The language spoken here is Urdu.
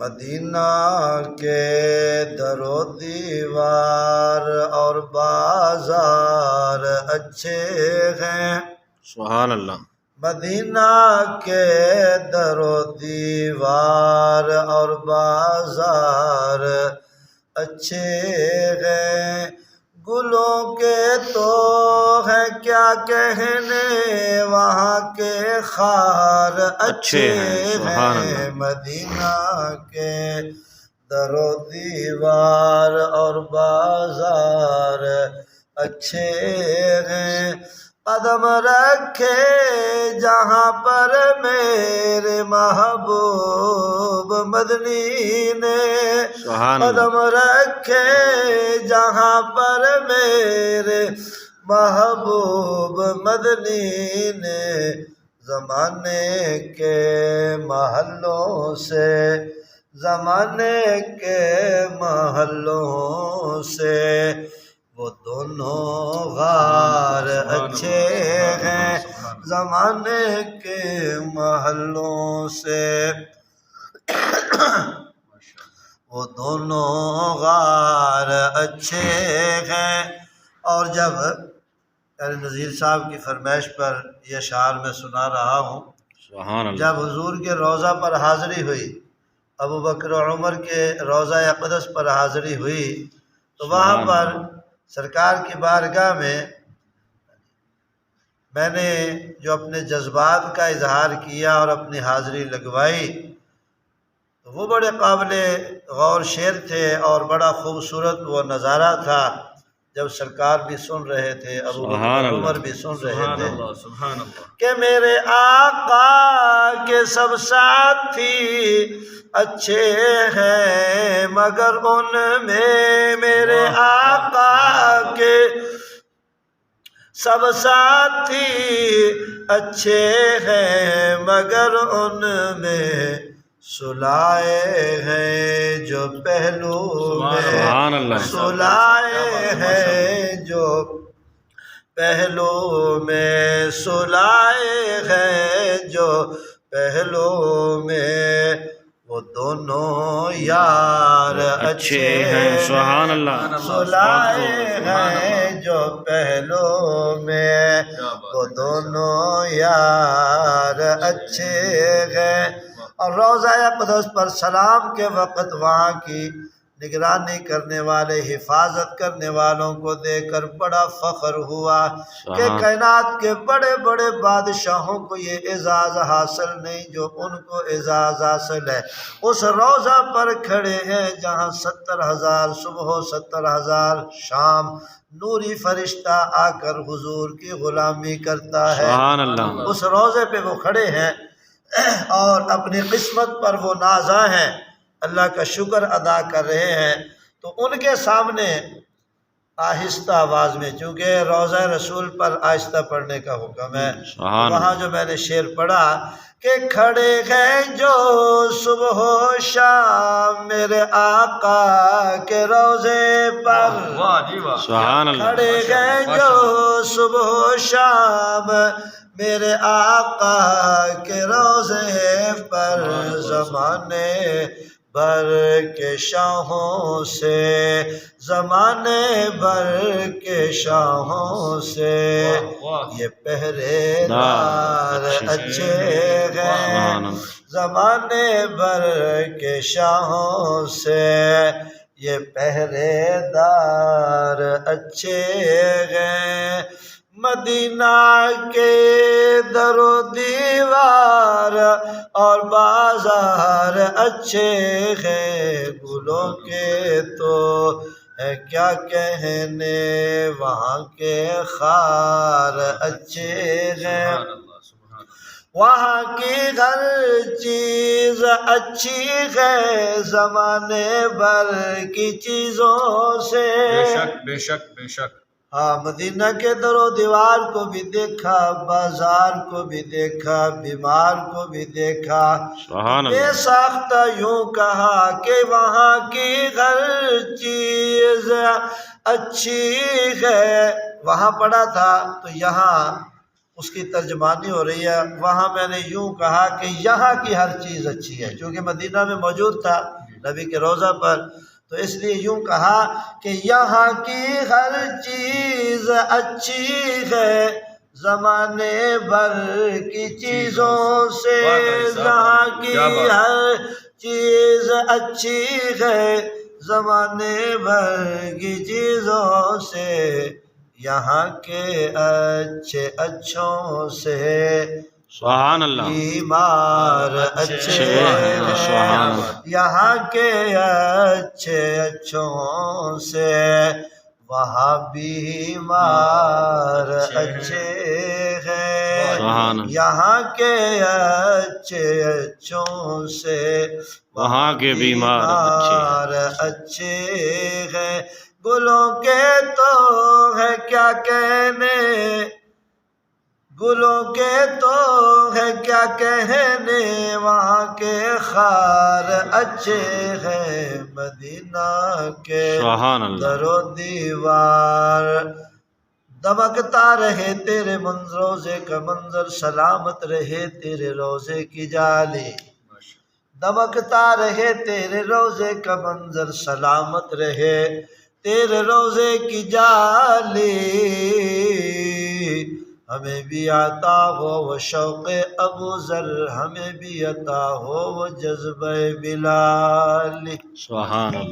مدینہ کے در و دیوار اور بازار اچھے ہیں۔ سبحان اللہ۔ مدینہ کے در و دیوار اور بازار اچھے ہیں، گلوں کے تو ہے کیا کہنے، وہاں کے خار اچھے ہیں۔ مدینہ کے در و دیوار اور بازار اچھے ہیں، قدم رکھے جہاں پر میرے محبوب مدنی نے، قدم رکھے جہاں پر میرے محبوب مدنی نے، زمانے کے محلوں سے، زمانے کے محلوں سے وہ دونوں غار اچھے ہیں، زمانے کے محلوں سے وہ دونوں غار اچھے ہیں۔ اور جب نذیر صاحب کی فرمائش پر یہ اشعار میں سنا رہا ہوں، جب حضور کے روضہ پر حاضری ہوئی، ابو بکر و عمر کے روضہ اقدس پر حاضری ہوئی، تو وہاں پر سرکار کی بارگاہ میں نے جو اپنے جذبات کا اظہار کیا اور اپنی حاضری لگوائی، تو وہ بڑے قابل غور شعر تھے اور بڑا خوبصورت وہ نظارہ تھا جب سرکار بھی سن رہے تھے، ابو بکر عمر بھی سن رہے تھے کہ میرے آقا کے سب ساتھی اچھے ہیں، مگر ان میں میرے آقا کے سب ساتھی اچھے ہیں، مگر ان میں سلائے ہیں جو پہلو میں، سلائے ہیں جو پہلو میں، سلائے ہیں جو پہلو میں، وہ دونوں یار اچھے ہیں، سبحان اللہ، سلائے ہیں جو پہلو میں، وہ دونوں یار اچھے ہیں۔ اور روضہ اقدس پر سلام کے وقت وہاں کی نگرانی کرنے والے، حفاظت کرنے والوں کو دیکھ کر بڑا فخر ہوا کہ کائنات کے بڑے بڑے بادشاہوں کو یہ اعزاز حاصل نہیں جو ان کو اعزاز حاصل ہے۔ اس روضہ پر کھڑے ہیں جہاں 70,000 صبح و 70,000 شام نوری فرشتہ آ کر حضور کی غلامی کرتا ہے، اس روضے پہ وہ کھڑے ہیں اور اپنی قسمت پر وہ نازاں ہیں، اللہ کا شکر ادا کر رہے ہیں۔ تو ان کے سامنے آہستہ آواز میں، چونکہ روضہ رسول پر آہستہ پڑھنے کا حکم ہے، وہاں جو میں نے شعر پڑھا کہ کھڑے ہیں جو صبح و شام میرے آقا کے روضے پر، کھڑے ہیں جو صبح و شام میرے آقا کے روضے پر، زمانے بھر کے شاہوں سے، زمانے بھر کے شاہوں سے یہ پہرے دار اچھے ہیں، زمانے بھر کے شاہوں سے یہ پہرے دار اچھے ہیں۔ مدینہ کے در و دیوار اور بازار اچھے ہیں، گلوں کے تو ہے کیا کہنے، وہاں کے خار اچھے ہیں، وہاں کی ہر چیز اچھی ہے، زمانے بھر کی چیزوں سے، بے شک بے شک۔ ہاں، مدینہ کے در و دیوار کو بھی دیکھا، بازار کو بھی دیکھا، بیمار کو بھی دیکھا، بے ساختہ یوں کہا کہ وہاں کی ہر چیز اچھی ہے۔ وہاں پڑھا تھا تو یہاں اس کی ترجمانی ہو رہی ہے۔ وہاں میں نے یوں کہا کہ یہاں کی ہر چیز اچھی ہے، چونکہ مدینہ میں موجود تھا نبی کے روضہ پر، تو اس لیے یوں کہا کہ یہاں کی ہر چیز اچھی ہے زمانے بھر کی چیزوں سے، یہاں کی ہر چیز اچھی ہے زمانے بھر کی چیزوں سے، یہاں کے اچھے اچھوں سے سبحان اللہ بیمار اچھے ہیں، یہاں کے اچھے اچھوں سے وہاں بیمار اچھے ہیں، یہاں کے اچھے اچھوں سے وہاں کے بیمار اچھے ہیں۔ گلوں کے تو ہے کیا کہنے، گلوں کے تو ہے کیا کہنے، وہاں کے خار اچھے ہیں، مدینہ کے در و دیوار دمکتا رہے تیرے روزے کا منظر، سلامت رہے تیرے روزے کی جالی، دمکتا رہے تیرے روزے کا منظر، سلامت رہے تیرے روزے کی جالی، ہمیں بھی عطا ہو وہ شوق ابو ذر، ہمیں بھی عطا ہو وہ جذبہ بلال۔ سبحان اللہ۔